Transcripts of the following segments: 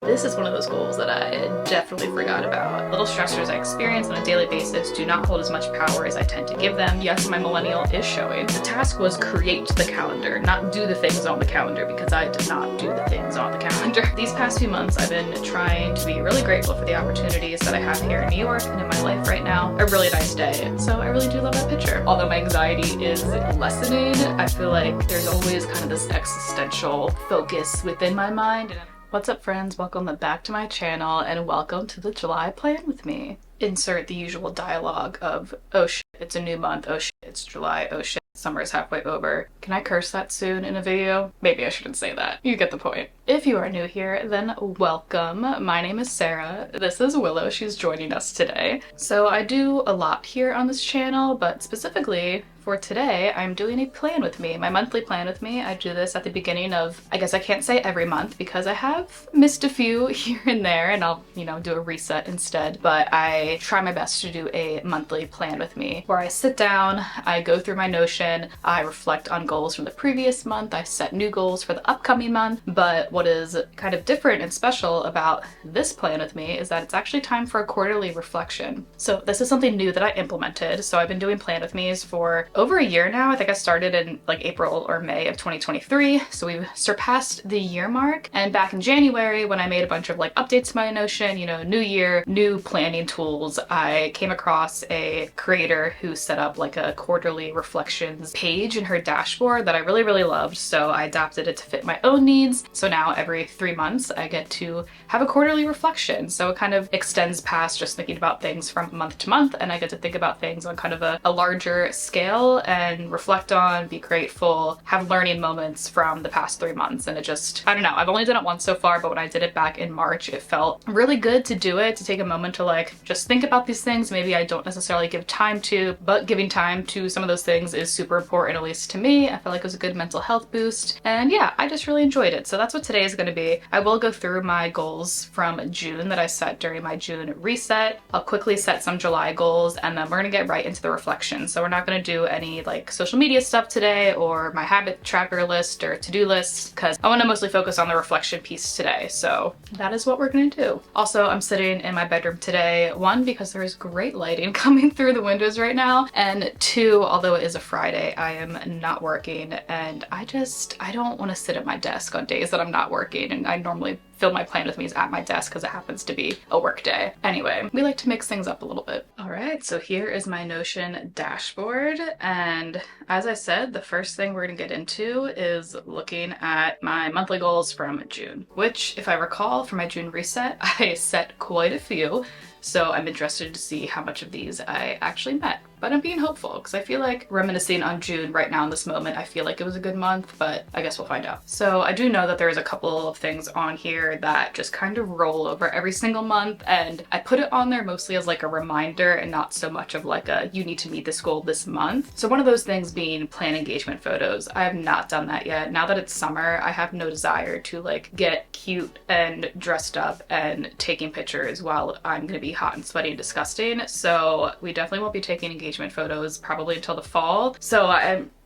This is one of those goals that I definitely forgot about. Little stressors I experience on a daily basis do not hold as much power as I tend to give them. Yes, my millennial is showing. The task was create the calendar, not do the things on the calendar, because I did not do the things on the calendar. These past few months, I've been trying to be really grateful for the opportunities that I have here in New York and in my life right now. A really nice day. So I really do love that picture. Although my anxiety is lessening, I feel like there's always kind of this existential focus within my mind. What's up, friends? Welcome back to my channel and welcome to the July plan with me. Insert the usual dialogue of, oh shit, it's a new month, oh shit, it's July, oh shit, summer is halfway over. Can I curse that soon in a video? Maybe I shouldn't say that. You get the point. If you are new here, then welcome. My name is Sarah. This is Willow. She's joining us today. So I do a lot here on this channel, but specifically for today, I'm doing a plan with me, my monthly plan with me. I do this at the beginning of, I guess I can't say every month because I have missed a few here and there and I'll, do a reset instead. But I try my best to do a monthly plan with me where I sit down, I go through my Notion, I reflect on goals from the previous month, I set new goals for the upcoming month. But what is kind of different and special about this plan with me is that it's actually time for a quarterly reflection. So this is something new that I implemented. So I've been doing plan with me's for over a year now. I think I started in like April or May of 2023. So we've surpassed the year mark. And back in January, when I made a bunch of like updates to my Notion, new year, new planning tools, I came across a creator who set up like a quarterly reflections page in her dashboard that I really, really loved. So I adapted it to fit my own needs. So now every 3 months I get to have a quarterly reflection. So it kind of extends past just thinking about things from month to month, and I get to think about things on kind of a larger scale and reflect on, be grateful, have learning moments from the past 3 months. And it just, I don't know, I've only done it once so far, but when I did it back in March, it felt really good to do it, to take a moment to like just think about these things maybe I don't necessarily give time to, but giving time to some of those things is super important, at least to me. I felt like it was a good mental health boost. And yeah, I just really enjoyed it. So that's what today is going to be. I will go through my goals from June that I set during my June reset. I'll quickly set some July goals and then we're going to get right into the reflection. So we're not going to do any like social media stuff today or my habit tracker list or to-do list because I want to mostly focus on the reflection piece today. So that is what we're going to do. Also, I'm sitting in my bedroom today, one, because there is great lighting coming through the windows right now, and two, although it is a Friday, I am not working and I don't want to sit at my desk on days that I'm not working, and I normally film my plan with me is at my desk because it happens to be a work day. Anyway, we like to mix things up a little bit. All right, so here is my Notion dashboard. And as I said, the first thing we're gonna get into is looking at my monthly goals from June, which if I recall from my June reset, I set quite a few. So I'm interested to see how much of these I actually met. But I'm being hopeful because I feel like reminiscing on June right now in this moment, I feel like it was a good month, but I guess we'll find out. So I do know that there's a couple of things on here that just kind of roll over every single month, and I put it on there mostly as like a reminder and not so much of like a you need to meet this goal this month. So one of those things being plan engagement photos. I have not done that yet. Now that it's summer, I have no desire to like get cute and dressed up and taking pictures while I'm gonna be hot and sweaty and disgusting. So we definitely won't be taking engagement photos probably until the fall. So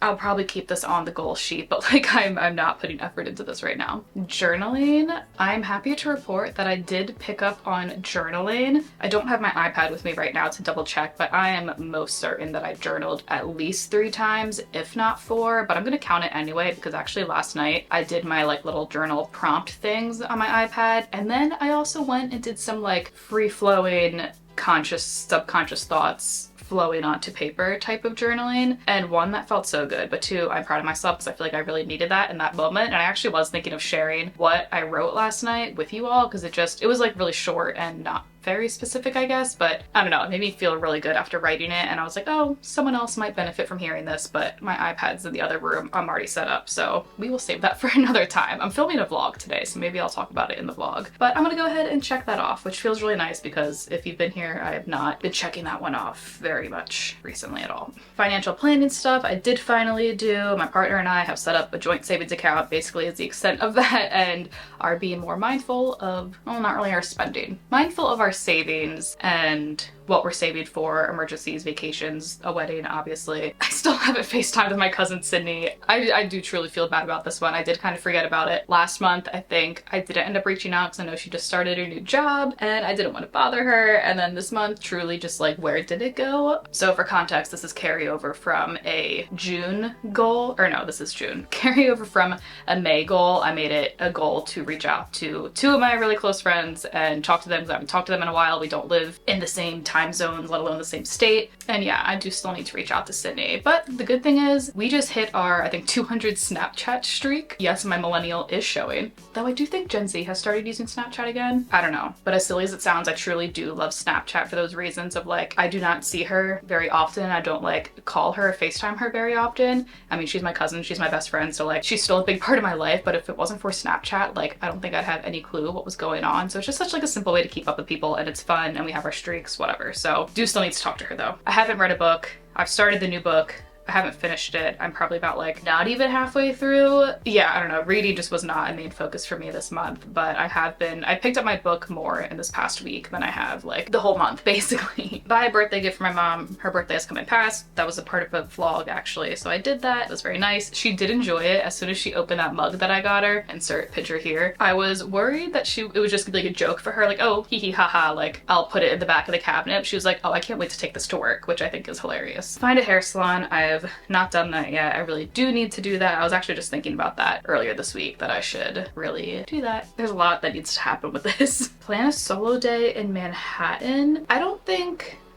I'll probably keep this on the goal sheet, but like I'm not putting effort into this right now. Journaling. I'm happy to report that I did pick up on journaling. I don't have my iPad with me right now to double check, but I am most certain that I journaled at least 3 times, if not 4, but I'm gonna count it anyway because actually last night I did my like little journal prompt things on my iPad, and then I also went and did some like free-flowing conscious, subconscious thoughts flowing onto paper type of journaling, and one, that felt so good, but two, I'm proud of myself because I feel like I really needed that in that moment. And I actually was thinking of sharing what I wrote last night with you all because it was like really short and not very specific, I guess, but I don't know, it made me feel really good after writing it, and I was like, oh, someone else might benefit from hearing this, but my iPad's in the other room. I'm already set up, so we will save that for another time. I'm filming a vlog today, so maybe I'll talk about it in the vlog, but I'm gonna go ahead and check that off, which feels really nice because if you've been here, I have not been checking that one off very much recently at all. Financial planning stuff, I did finally do. My partner and I have set up a joint savings account, basically is the extent of that, and are being more mindful of, well, not really our spending, mindful of our savings and what we're saving for emergencies, vacations, a wedding, obviously. I still haven't FaceTimed with my cousin Sydney. I do truly feel bad about this one. I did kind of forget about it last month. I think I didn't end up reaching out because I know she just started her new job and I didn't want to bother her. And then this month, truly just like, where did it go? So for context, this is carryover from a June goal, or no, this is June. Carryover from a May goal. I made it a goal to reach out to two of my really close friends and talk to them because I haven't talked to them in a while. We don't live in the same time zones, let alone the same state. And yeah, I do still need to reach out to Sydney. But the good thing is we just hit our, I think, 200 Snapchat streak. Yes, my millennial is showing. Though I do think Gen Z has started using Snapchat again. I don't know. But as silly as it sounds, I truly do love Snapchat for those reasons of like, I do not see her very often. I don't like call her, FaceTime her very often. I mean, she's my cousin, she's my best friend. So like, she's still a big part of my life. But if it wasn't for Snapchat, like, I don't think I'd have any clue what was going on. So it's just such like a simple way to keep up with people and it's fun and we have our streaks, whatever. So do still need to talk to her though. I haven't read a book. I've started the new book. I haven't finished it. I'm probably about like not even halfway through. Yeah, I don't know. Reading just was not a main focus for me this month, but I picked up my book more in this past week than I have like the whole month basically. Buy a birthday gift for my mom. Her birthday is coming past. That was a part of a vlog actually. So I did that. It was very nice. She did enjoy it as soon as she opened that mug that I got her. Insert picture here. I was worried that it was just gonna be like a joke for her. Like, oh, hee hee haha, like I'll put it in the back of the cabinet. She was like, oh, I can't wait to take this to work, which I think is hilarious. Find a hair salon. I've not done that yet. I really do need to do that. I was actually just thinking about that earlier this week that I should really do that. There's a lot that needs to happen with this. Plan a solo day in Manhattan.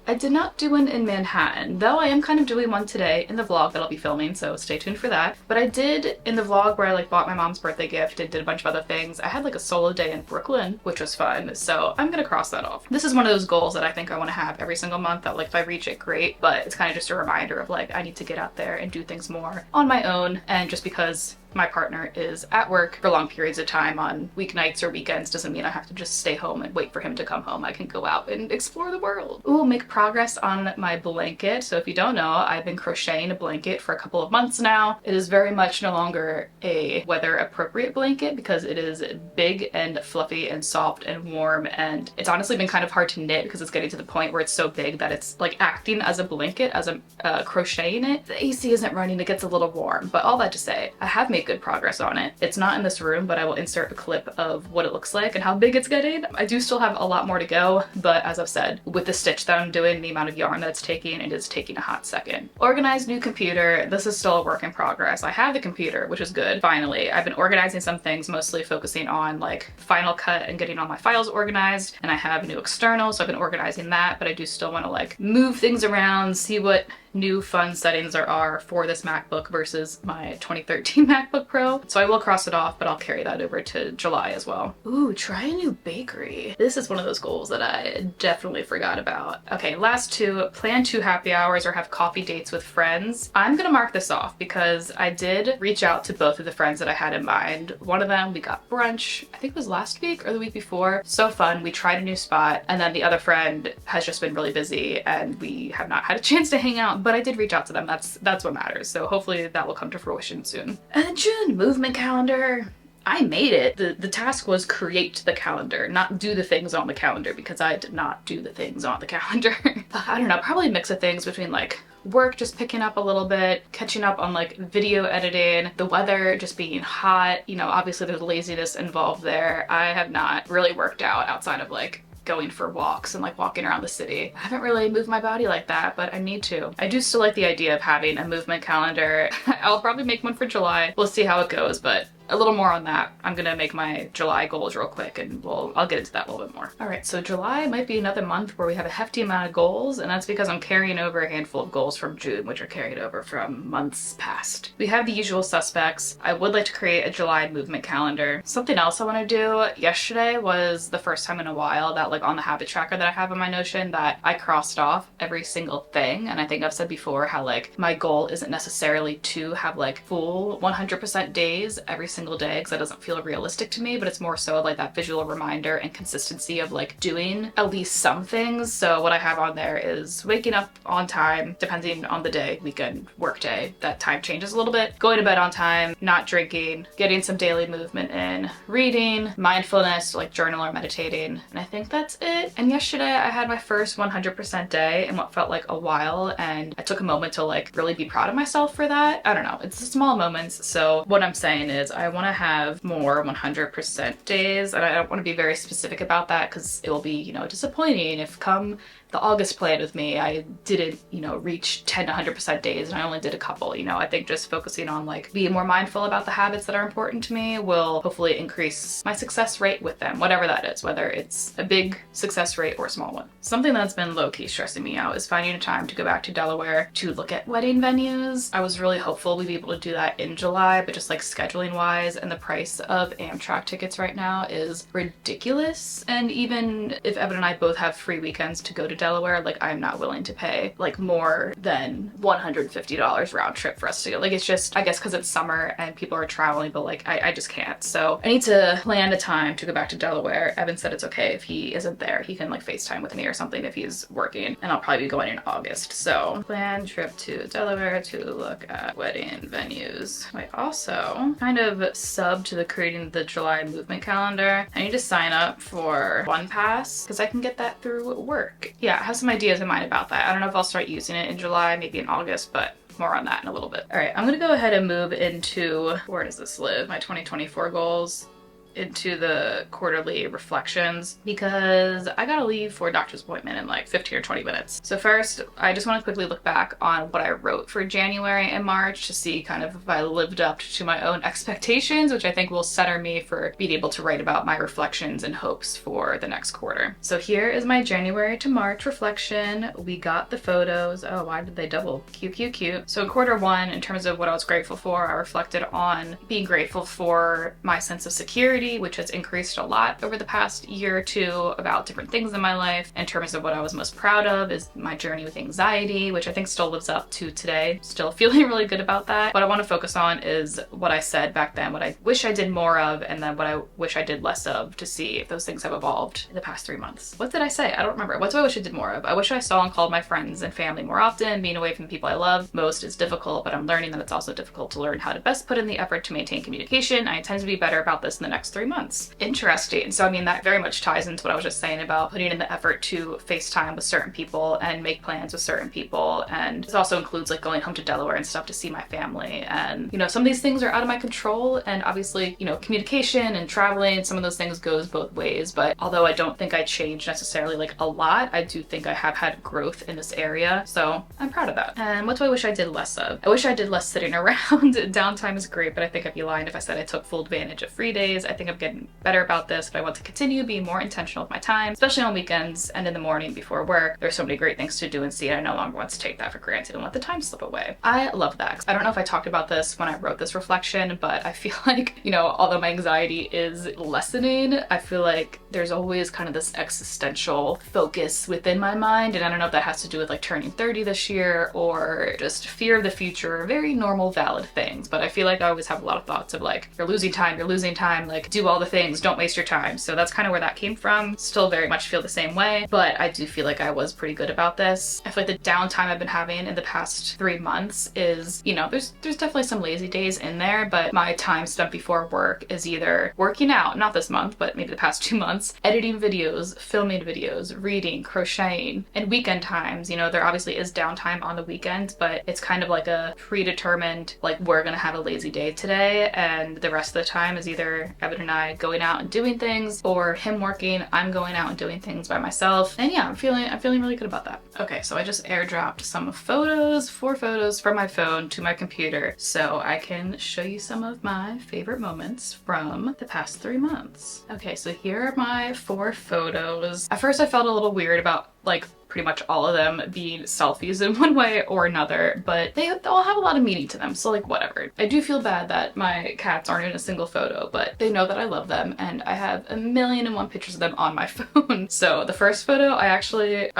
I did not do one in Manhattan, though I am kind of doing one today in the vlog that I'll be filming, so stay tuned for that. But I did in the vlog where I like bought my mom's birthday gift and did a bunch of other things. I had like a solo day in Brooklyn, which was fun. So I'm gonna cross that off. This is one of those goals that I think I want to have every single month that like if I reach it, great. But it's kind of just a reminder of like, I need to get out there and do things more on my own. And just because my partner is at work for long periods of time on weeknights or weekends doesn't mean I have to just stay home and wait for him to come home. I can go out and explore the world. Ooh, make progress on my blanket. So if you don't know, I've been crocheting a blanket for a couple of months now. It is very much no longer a weather appropriate blanket because it is big and fluffy and soft and warm, and it's honestly been kind of hard to knit because it's getting to the point where it's so big that it's like acting as a blanket as I'm crocheting it. The AC isn't running, it gets a little warm, but all that to say, I have made good progress on it. It's not in this room, but I will insert a clip of what it looks like and how big it's getting. I do still have a lot more to go, but as I've said, with the stitch that I'm doing, the amount of yarn that's taking, it is taking a hot second. Organized new computer. This is still a work in progress. I have the computer, which is good. Finally, I've been organizing some things, mostly focusing on like Final Cut and getting all my files organized, and I have a new external, so I've been organizing that, but I do still want to like move things around, see what new fun settings there are for this MacBook versus my 2013 MacBook Pro. So I will cross it off, but I'll carry that over to July as well. Ooh, try a new bakery. This is one of those goals that I definitely forgot about. Okay, last two, plan 2 happy hours or have coffee dates with friends. I'm gonna mark this off because I did reach out to both of the friends that I had in mind. One of them, we got brunch, I think it was last week or the week before. So fun, we tried a new spot, and then the other friend has just been really busy and we have not had a chance to hang out, but I did reach out to them. That's what matters. So hopefully that will come to fruition soon. And June, movement calendar. I made it. The task was create the calendar, not do the things on the calendar, because I did not do the things on the calendar. I don't know, probably a mix of things between like work just picking up a little bit, catching up on like video editing, the weather just being hot. You know, obviously there's laziness involved there. I have not really worked out outside of like going for walks and like walking around the city. I haven't really moved my body like that, but I need to. I do still like the idea of having a movement calendar. I'll probably make one for July. We'll see how it goes, but a little more on that. I'm gonna make my July goals real quick and I'll get into that a little bit more. All right, so July might be another month where we have a hefty amount of goals, and that's because I'm carrying over a handful of goals from June, which are carried over from months past. We have the usual suspects. I would like to create a July movement calendar. Something else I wanna do, yesterday was the first time in a while that like on the habit tracker that I have in my Notion that I crossed off every single thing. And I think I've said before how like my goal isn't necessarily to have like full 100% days every single day because that doesn't feel realistic to me, but it's more so like that visual reminder and consistency of like doing at least some things. So what I have on there is waking up on time, depending on the day, weekend, work day, that time changes a little bit, going to bed on time, not drinking, getting some daily movement in, reading, mindfulness, like journal or meditating, and I think that's it. And yesterday I had my first 100% day in what felt like a while, and I took a moment to like really be proud of myself for that. I don't know, it's the small moments. So what I'm saying is I want to have more 100% days, and I don't want to be very specific about that because it will be, you know, disappointing if come the August plan with me, I didn't, you know, reach 10 to 100% days and I only did a couple. You know, I think just focusing on like being more mindful about the habits that are important to me will hopefully increase my success rate with them, whatever that is, whether it's a big success rate or a small one. Something that's been low-key stressing me out is finding a time to go back to Delaware to look at wedding venues. I was really hopeful we'd be able to do that in July, but just like scheduling wise, and the price of Amtrak tickets right now is ridiculous. And even if Evan and I both have free weekends to go to Delaware, like I'm not willing to pay like more than $150 round trip for us to go. Like it's just, I guess because it's summer and people are traveling, but like I just can't. So I need to plan a time to go back to Delaware. Evan said it's okay if he isn't there. He can like FaceTime with me or something if he's working, and I'll probably be going in August. So plan trip to Delaware to look at wedding venues. I also kind of subbed to the creating the July movement calendar. I need to sign up for One Pass because I can get that through work. Yeah, I have some ideas in mind about that. I don't know if I'll start using it in July, maybe in August, but more on that in a little bit. All right, I'm gonna go ahead and move into, where does this live? My 2024 goals. Into the quarterly reflections because I gotta leave for a doctor's appointment in like 15 or 20 minutes. So first, I just want to quickly look back on what I wrote for January and March to see kind of if I lived up to my own expectations, which I think will center me for being able to write about my reflections and hopes for the next quarter. So here is my January to March reflection. We got the photos. Oh, why did they double? Cute, cute, cute. So in quarter one, in terms of what I was grateful for, I reflected on being grateful for my sense of security, which has increased a lot over the past year or two, about different things in my life. In terms of what I was most proud of is my journey with anxiety, which I think still lives up to today. Still feeling really good about that. What I want to focus on is what I said back then, what I wish I did more of, and then what I wish I did less of, to see if those things have evolved in the past 3 months. What did I say? I don't remember. What do I wish I did more of? I wish I saw and called my friends and family more often. Being away from the people I love most is difficult, but I'm learning that it's also difficult to learn how to best put in the effort to maintain communication. I intend to be better about this in the next 3 months. Interesting. So I mean, that very much ties into what I was just saying about putting in the effort to FaceTime with certain people and make plans with certain people. And this also includes like going home to Delaware and stuff to see my family. And you know, some of these things are out of my control, and obviously, you know, communication and traveling, some of those things goes both ways. But although I don't think I changed necessarily like a lot, I do think I have had growth in this area. So I'm proud of that. And what do I wish I did less of? I wish I did less sitting around. Downtime is great, but I think I'd be lying if I said I took full advantage of free days. I think I'm getting better about this, but I want to continue being more intentional with my time, especially on weekends and in the morning before work. There's so many great things to do and see, and I no longer want to take that for granted and let the time slip away. I love that. I don't know if I talked about this when I wrote this reflection, but I feel like, you know, although my anxiety is lessening, I feel like there's always kind of this existential focus within my mind, and I don't know if that has to do with like turning 30 this year or just fear of the future. Very normal, valid things, but I feel like I always have a lot of thoughts of like, you're losing time, like do all the things, don't waste your time. So that's kind of where that came from. Still very much feel the same way, but I do feel like I was pretty good about this. I feel like the downtime I've been having in the past 3 months is, you know, there's definitely some lazy days in there, but my time spent before work is either working out, not this month, but maybe the past 2 months, editing videos, filming videos, reading, crocheting, and weekend times. You know, there obviously is downtime on the weekends, but it's kind of like a predetermined, like we're gonna have a lazy day today, and the rest of the time is either Evan and I going out and doing things, or him working, I'm going out and doing things by myself. And yeah, I'm feeling really good about that. Okay, so I just airdropped some photos, 4 photos from my phone to my computer so I can show you some of my favorite moments from the past 3 months. Okay, so here are my 4 photos. At first I felt a little weird about like pretty much all of them being selfies in one way or another, but they all have a lot of meaning to them, so like whatever. I do feel bad that my cats aren't in a single photo, but they know that I love them and I have 1,000,001 pictures of them on my phone. So the first photo, I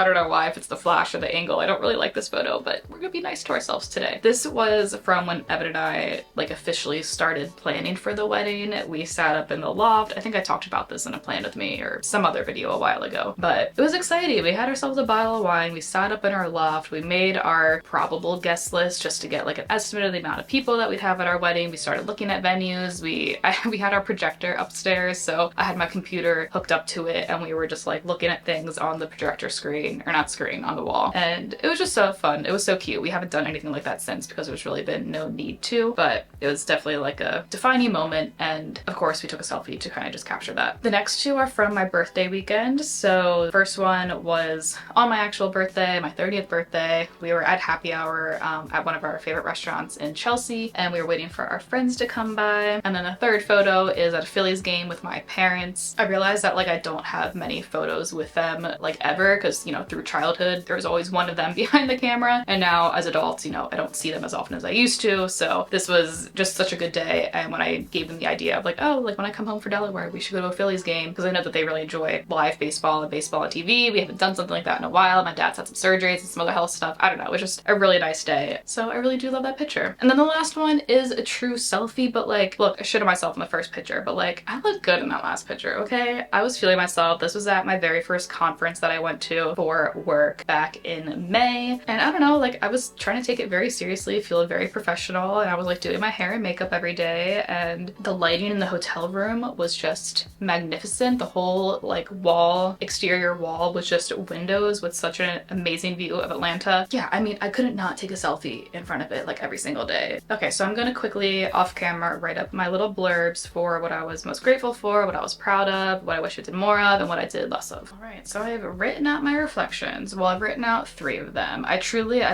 don't know why, if it's the flash or the angle, I don't really like this photo, but we're gonna be nice to ourselves today. This was from when Evan and I like officially started planning for the wedding. We sat up in the loft. I think I talked about this in a Plan With Me or some other video a while ago, but it was exciting. We had ourselves a bottle of wine. We sat up in our loft. We made our probable guest list just to get like an estimate of the amount of people that we'd have at our wedding. We started looking at venues. We had our projector upstairs, so I had my computer hooked up to it and we were just like looking at things on the projector screen, or not screen, on the wall. And it was just so fun. It was so cute. We haven't done anything like that since because there's really been no need to, but it was definitely like a defining moment, and of course we took a selfie to kind of just capture that. The next two are from my birthday weekend. So the first one was on my actual birthday, my 30th birthday. We were at happy hour at one of our favorite restaurants in Chelsea, and we were waiting for our friends to come by. And then the third photo is at a Phillies game with my parents. I realized that like I don't have many photos with them like ever, because you know, through childhood there was always one of them behind the camera, and now as adults, you know, I don't see them as often as I used to. So this was just such a good day, and when I gave them the idea of like, oh, like when I come home for Delaware we should go to a Phillies game, because I know that they really enjoy live baseball and baseball on TV. We haven't done something like that in a while. My dad's had some surgeries and some other health stuff. I don't know, it was just a really nice day. So I really do love that picture. And then the last one is a true selfie, but like, look, I shit on myself in the first picture, but like I look good in that last picture, okay? I was feeling myself. This was at my very first conference that I went to for work back in May, and I don't know, like I was trying to take it very seriously, feeling very professional, and I was like doing my hair and makeup every day, and the lighting in the hotel room was just magnificent. The whole like exterior wall was just windows with such an amazing view of Atlanta. Yeah, I mean, I couldn't not take a selfie in front of it like every single day. Okay, so I'm gonna quickly off camera write up my little blurbs for what I was most grateful for, what I was proud of, what I wish I did more of, and what I did less of. All right, so I've written out my reflections. Well, I've written out 3 of them. I've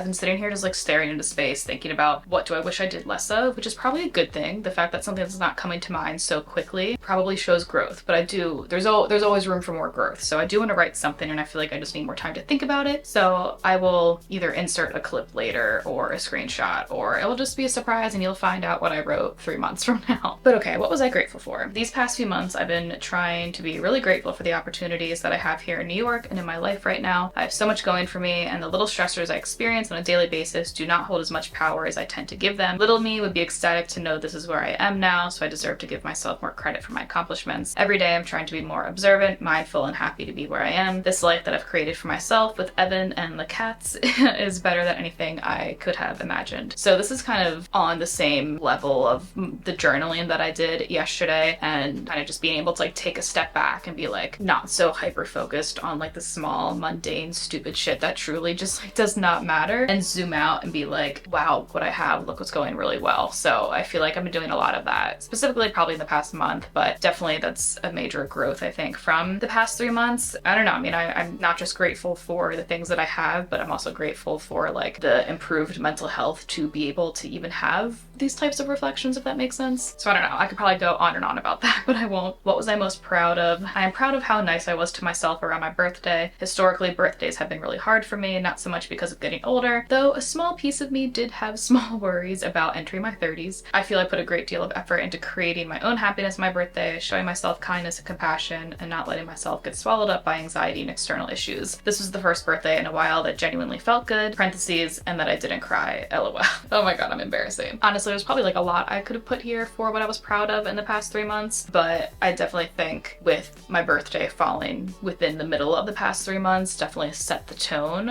been sitting here just like staring into space thinking about what do I wish I did less of, which is probably a good thing. The fact that something that's not coming to mind so quickly probably shows growth, but there's always room for more growth. So I do want to write something, and I feel like I just need more time to think about it. So I will either insert a clip later or a screenshot, or it will just be a surprise and you'll find out what I wrote 3 months from now. But okay, what was I grateful for? These past few months I've been trying to be really grateful for the opportunities that I have here in New York and in my life right now. I have so much going for me, and the little stressors I experience on a daily basis do not hold as much power as I tend to give them. Little me would be ecstatic to know this is where I am now, so I deserve to give myself more credit for my accomplishments. Every day I'm trying to be more observant, mindful, and happy to be where I am. This life that I've created for myself with Evan and the cats is better than anything I could have imagined. So this is kind of on the same level of the journaling that I did yesterday, and kind of just being able to like take a step back and be like not so hyper focused on like the small, mundane, stupid shit that truly just like does not matter, and zoom out and be like, wow, what I have, look what's going really well. So I feel like I've been doing a lot of that, specifically probably in the past month, but definitely that's a major growth I think from the past 3 months. I don't know, I mean, I'm not just grateful for the things that I have, but I'm also grateful for like the improved mental health to be able to even have these types of reflections, if that makes sense. So I don't know, I could probably go on and on about that, but I won't. What was I most proud of? I am proud of how nice I was to myself around my birthday. Historically, birthdays have been really hard for me, not so much because of getting older, though a small piece of me did have small worries about entering my 30s. I feel I put a great deal of effort into creating my own happiness on my birthday, showing myself kindness and compassion, and not letting myself get swallowed up by anxiety and external issues. This was the first birthday in a while that genuinely felt good, parentheses, and that I didn't cry, lol. Oh my god, I'm embarrassing. Honestly, there's probably like a lot I could have put here for what I was proud of in the past 3 months, but I definitely think with my birthday falling within the middle of the past 3 months definitely set the tone,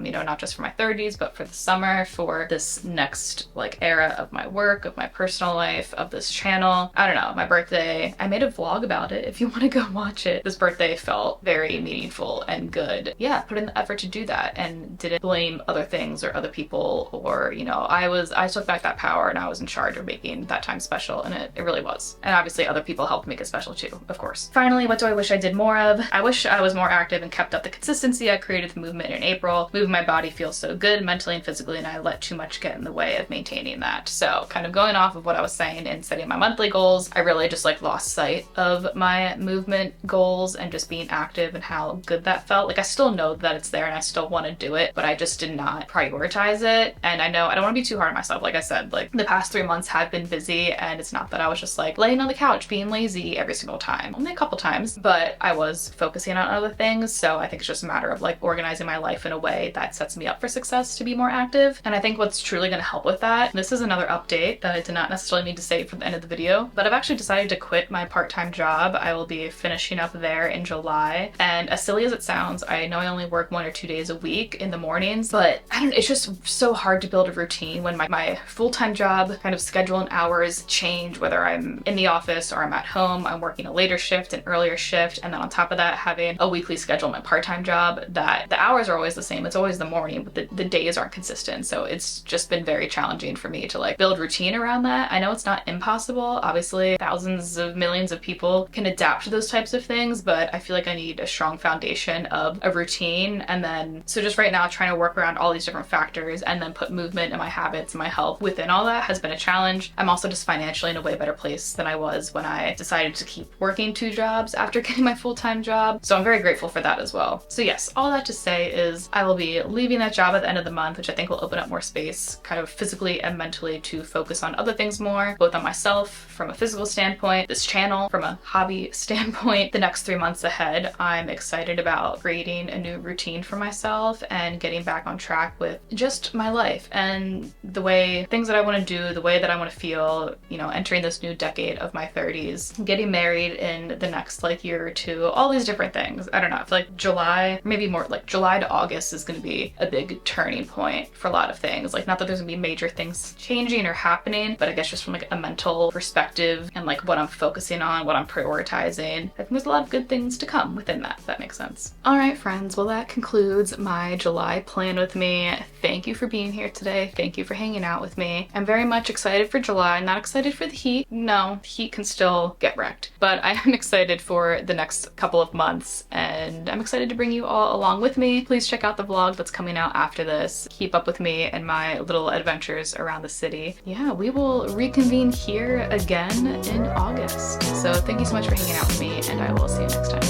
you know, not just for my 30s, but for the summer, for this next like era of my work, of my personal life, of this channel. I don't know, my birthday, I made a vlog about it if you want to go watch it. This birthday felt very meaningful and good. Yeah, put in the effort to do that and didn't blame other things or other people, or, you know, I took back that power. power and I was in charge of making that time special, and it really was. And obviously other people helped make it special too, of course. Finally, what do I wish I did more of? I wish I was more active and kept up the consistency I created the movement in April. Moving my body feels so good mentally and physically, and I let too much get in the way of maintaining that. So kind of going off of what I was saying and setting my monthly goals, I really just like lost sight of my movement goals and just being active and how good that felt. Like I still know that it's there and I still want to do it, but I just did not prioritize it. And I know I don't want to be too hard on myself. Like I said, like the past 3 months have been busy, and it's not that I was just like laying on the couch being lazy every single time. Only a couple times, but I was focusing on other things. So I think it's just a matter of like organizing my life in a way that sets me up for success to be more active. And I think what's truly going to help with that, this is another update that I did not necessarily need to say for the end of the video, but I've actually decided to quit my part-time job. I will be finishing up there in July. And as silly as it sounds, I know I only work 1 or 2 days a week in the mornings, but I don't know, it's just so hard to build a routine when my full-time job kind of schedule and hours change, whether I'm in the office or I'm at home. I'm working a later shift, an earlier shift, and then on top of that, having a weekly schedule in my part-time job that the hours are always the same. It's always the morning, but the days aren't consistent. So it's just been very challenging for me to like build routine around that. I know it's not impossible. Obviously, thousands of millions of people can adapt to those types of things, but I feel like I need a strong foundation of a routine. And then, so just right now trying to work around all these different factors and then put movement and my habits and my health within all that has been a challenge. I'm also just financially in a way better place than I was when I decided to keep working 2 jobs after getting my full-time job. So I'm very grateful for that as well. So yes, all that to say is I will be leaving that job at the end of the month, which I think will open up more space kind of physically and mentally to focus on other things more, both on myself from a physical standpoint, this channel from a hobby standpoint. The next 3 months ahead, I'm excited about creating a new routine for myself and getting back on track with just my life and the way things that I want to do, the way that I want to feel, you know, entering this new decade of my 30s, getting married in the next like year or two, all these different things. I don't know, I feel like July, maybe more like July to August is going to be a big turning point for a lot of things. Like not that there's gonna be major things changing or happening, but I guess just from like a mental perspective and like what I'm focusing on, what I'm prioritizing, I think there's a lot of good things to come within that, if that makes sense. All right, friends, well that concludes my July plan with me. Thank you for being here today. Thank you for hanging out with me. I'm very much excited for July. Not excited for the heat. No, the heat can still get wrecked, but I am excited for the next couple of months, and I'm excited to bring you all along with me. Please check out the vlog that's coming out after this. Keep up with me and my little adventures around the city. Yeah, we will reconvene here again in August. So thank you so much for hanging out with me, and I will see you next time.